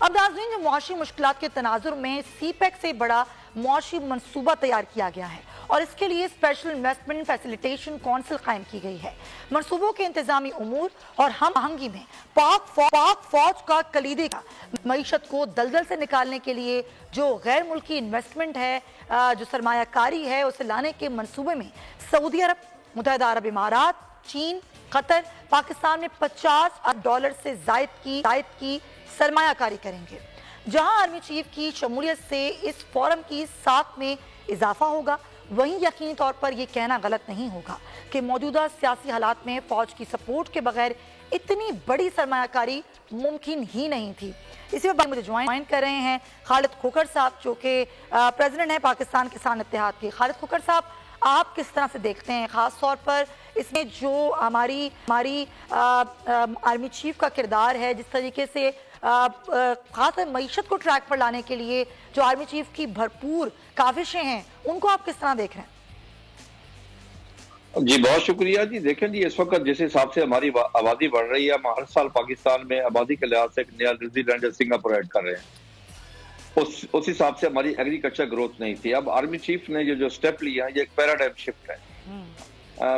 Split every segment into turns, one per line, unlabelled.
अब नाज़रीन, जो मुआशी मुश्किलात के तनाजुर में सीपैक से बड़ा मुआशी मनसूबा तैयार किया गया है और इसके लिए स्पेशल इन्वेस्टमेंट फैसिलिटेशन काउंसिल कायम की गई है। मनसूबों के इंतजामी उमूर और हम आहंगी में पाक फौज का कलीदी का मईशत को दलदल से निकालने के लिए जो गैर मुल्की इन्वेस्टमेंट है, जो सरमायाकारी है, उसे लाने के मनसूबे में सऊदी अरब, मुत्तहिदा अरब इमारात, चीन, कतर पाकिस्तान में $50 अरब से जायद की सरमायाकारी करेंगे। जहां आर्मी चीफ की शमूलियत से इस फोरम की साख में इजाफा होगा, वहीं यकीनी तौर पर यह कहना गलत नहीं होगा कि मौजूदा सियासी हालात में फौज की सपोर्ट के बगैर इतनी बड़ी सरमायाकारी मुमकिन ही नहीं थी। इसी वक्त मुझे ज्वाइन कर रहे हैं खालिद खोखर साहब, जो कि प्रेसिडेंट हैं पाकिस्तान किसान इत्तेहाद के। खालिद खोखर साहब, आप किस तरह से देखते हैं खास तौर पर इसमें जो हमारी आर्मी चीफ का किरदार है, जिस तरीके से खास मईशत को ट्रैक पर लाने के लिए जो आर्मी चीफ की भरपूर काविशें हैं, उनको आप किस तरह देख रहे हैं?
जी बहुत शुक्रिया जी। देखें जी, इस वक्त जिस हिसाब से हमारी आबादी बढ़ रही है, हम हर साल पाकिस्तान में आबादी के लिहाज से एक नया न्यूजीलैंड या सिंगापुर ऐड कर रहे हैं। उस हिसाब से हमारी एग्रीकल्चर ग्रोथ नहीं थी। अब आर्मी चीफ ने जो स्टेप लिया, ये एक पैराडाइम शिफ्ट है।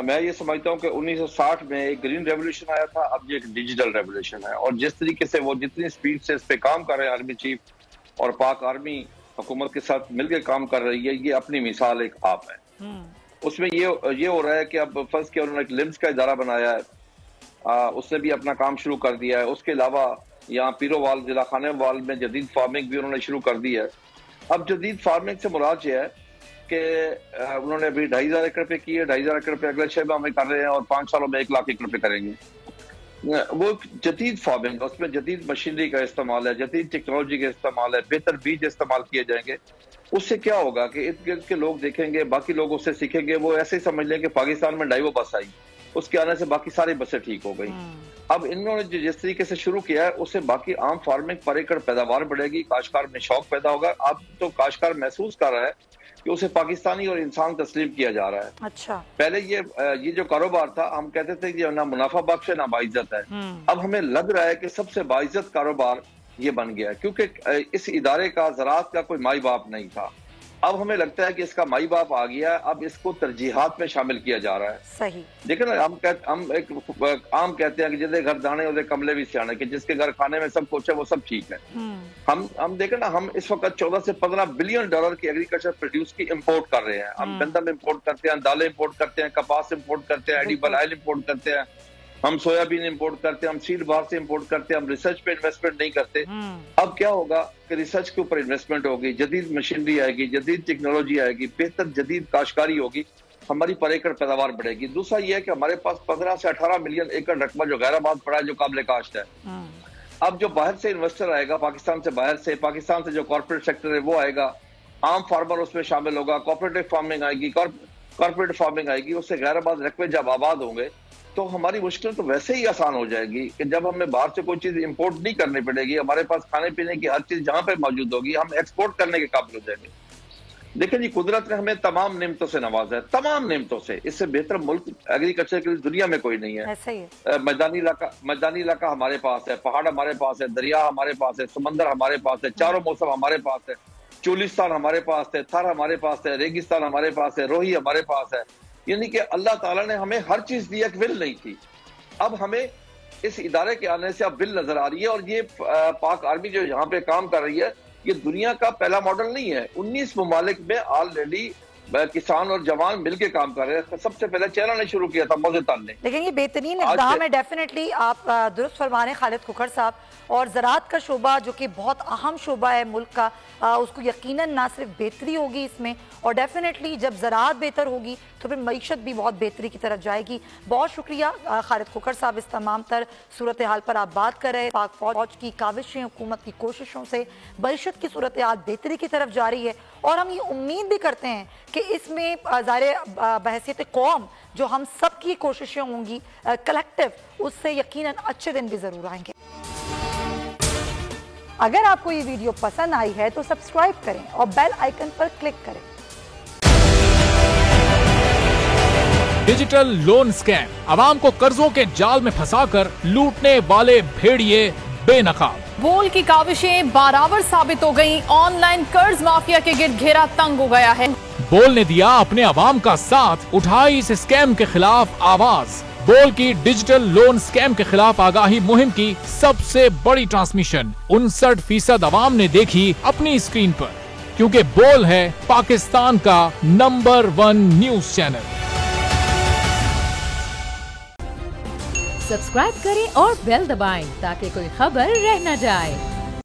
मैं ये समझता हूँ कि 1960 में एक ग्रीन रेवोल्यूशन आया था, अब ये एक डिजिटल रेवोल्यूशन है। और जिस तरीके से वो जितनी स्पीड से इस पे काम कर रहे हैं आर्मी चीफ और पाक आर्मी हुकूमत के साथ मिलकर काम कर रही है, ये अपनी मिसाल एक आप है। उसमें ये हो रहा है कि अब फर्स्ट किया उन्होंने एक लिम्स का इदारा बनाया है, उसने भी अपना काम शुरू कर दिया है। उसके अलावा यहाँ पीरोवाल जिला खानेवाल में जदीद फार्मिंग भी उन्होंने शुरू कर दी है। अब जदीद फार्मिंग से मुराद ये है कि उन्होंने अभी 2500 एकड़ पे की है, 2500 एकड़ पे अगले 6 माह में कर रहे हैं और 5 सालों में 1 लाख एकड़ पे करेंगे। वो जदीद फार्मिंग, उसमें जदीद मशीनरी का इस्तेमाल है, जदीद टेक्नोलॉजी का इस्तेमाल है, बेहतर बीज इस्तेमाल किए जाएंगे। उससे क्या होगा कि इर्द गिर्द के लोग देखेंगे, बाकी लोग उससे सीखेंगे। वो ऐसे ही समझ लें कि पाकिस्तान में डाइवो बस आई, उसके आने से बाकी सारी बसें ठीक हो गई। अब इन्होंने जिस तरीके से शुरू किया है, उससे बाकी आम फार्मिंग पर एकड़ पैदावार बढ़ेगी, काश्तकार में शौक पैदा होगा। अब तो काश्तकार महसूस कर रहा है कि उसे पाकिस्तानी और इंसान तस्लीम किया जा रहा है।
अच्छा, पहले
ये जो कारोबार था, हम कहते थे कि ना मुनाफा बख्श है ना बाइज्जत है। अब हमें लग रहा है कि सबसे बाइज्जत कारोबार ये बन गया है, क्योंकि इस इदारे का ज़राअत का कोई माई बाप नहीं था। अब हमें लगता है कि इसका माई बाप आ गया, अब इसको तरजीहात में शामिल किया जा रहा है।
सही।
देखिए ना, हम एक आम कहते हैं कि जिसके घर दाने उसे कमले भी सियाने, कि जिसके घर खाने में सब कुछ है वो सब ठीक है। हम देखें ना, हम इस वक्त 14 से 15 बिलियन डॉलर की एग्रीकल्चर प्रोड्यूस की इम्पोर्ट कर रहे हैं। हम गंदम इम्पोर्ट करते हैं, दालें इम्पोर्ट करते हैं, कपास इम्पोर्ट करते हैं, एडिबल ऑयल इम्पोर्ट करते हैं, हम सोयाबीन इंपोर्ट करते हैं, हम सीड बाहर से इंपोर्ट करते हैं, हम रिसर्च पे इन्वेस्टमेंट नहीं करते। अब क्या होगा कि रिसर्च के ऊपर इन्वेस्टमेंट होगी, जदीद मशीनरी आएगी, जदीद टेक्नोलॉजी आएगी, बेहतर जदीद काश्तकारी होगी, हमारी पर एकड़ पैदावार बढ़ेगी। दूसरा ये है कि हमारे पास 15 से 18 मिलियन एकड़ रकबा जो गैराबाद पड़ा है, जो काबिल काश्त है। अब जो बाहर से इन्वेस्टर आएगा, पाकिस्तान से जो कॉर्पोरेट सेक्टर है वो आएगा, आम फार्मर उसमें शामिल होगा, कॉर्पोरेटिव फार्मिंग आएगी, कॉर्पोरेट फार्मिंग आएगी। उससे गैराबाद रकबे जब आबाद होंगे तो हमारी मुश्किल तो वैसे ही आसान हो जाएगी कि जब हमें बाहर से कोई चीज इंपोर्ट नहीं करनी पड़ेगी, हमारे पास खाने पीने की हर चीज जहां पे मौजूद होगी, हम एक्सपोर्ट करने के काबिल हो जाएंगे। देखिए जी, कुदरत ने हमें तमाम नेमतों से नवाजा है, तमाम नेमतों से। इससे बेहतर मुल्क एग्रीकल्चर के लिए दुनिया में कोई नहीं है।
ऐसा ही है।
मैदानी इलाका हमारे पास है, पहाड़ हमारे पास है, दरिया हमारे पास है, समंदर हमारे पास है, चारों मौसम हमारे पास है, चोलिस्तान हमारे पास है, थर हमारे पास है, रेगिस्तान हमारे पास है, रोही हमारे पास है। यानी कि अल्लाह ताला ने हमें हर चीज दी, एक विल नहीं थी। अब हमें इस इदारे के आने से अब बिल नजर आ रही है। और ये पाक आर्मी जो यहाँ पे काम कर रही है, ये दुनिया का पहला मॉडल नहीं है। 19 ममालिक में ऑलरेडी किसान और जवान मिलके काम कर रहे हैं। सबसे पहले चाइना ने शुरू किया था, मोज़ेतान ने।
लेकिन ये बेहतरीन इक़दाम है, डेफिनेटली आप दुरुस्त फरमा रहे हैं खालिद खोखर साहब। और ज़राअत का शोबा जो कि बहुत अहम शोबा है मुल्क का, उसको यकीनन ना सिर्फ बेहतरी होगी इसमें, और डेफिनेटली जब ज़राअत बेहतर होगी तो फिर मईशत भी बहुत बेहतरी की तरफ जाएगी। बहुत शुक्रिया खालिद खोखर साहब, इस तमाम तर सूरत हाल पर आप बात कर रहे हैं। पाक फौज की काविशें, हुकूमत की कोशिशों से मईशत की सूरत हाल बेहतरी की तरफ जा रही है। और हम ये उम्मीद भी करते हैं कि इसमें ज़ाहिर बहसियत कौम जो हम सब की कोशिशें होंगी कलेक्टिव, उससे यकीनन अच्छे दिन भी ज़रूर आएंगे। अगर आपको ये वीडियो पसंद आई है तो सब्सक्राइब करें और बेल आइकन पर क्लिक करें।
डिजिटल लोन स्कैम, आवाम को कर्जों के जाल में फंसाकर लूटने वाले भेड़िए बेनकाब। बोल की काविशें बाराबर साबित हो गईं। ऑनलाइन कर्ज माफिया के गिर्द घेरा तंग हो गया है।
बोल ने दिया अपने अवाम का साथ, उठाई इस स्कैम के खिलाफ आवाज। बोल की डिजिटल लोन स्कैम के खिलाफ आगाही मुहिम की सबसे बड़ी ट्रांसमिशन 59% अवाम ने देखी अपनी स्क्रीन पर, क्योंकि बोल है पाकिस्तान का नंबर 1 न्यूज चैनल।
सब्सक्राइब करें और बेल दबाएं ताकि कोई खबर रह न जाए।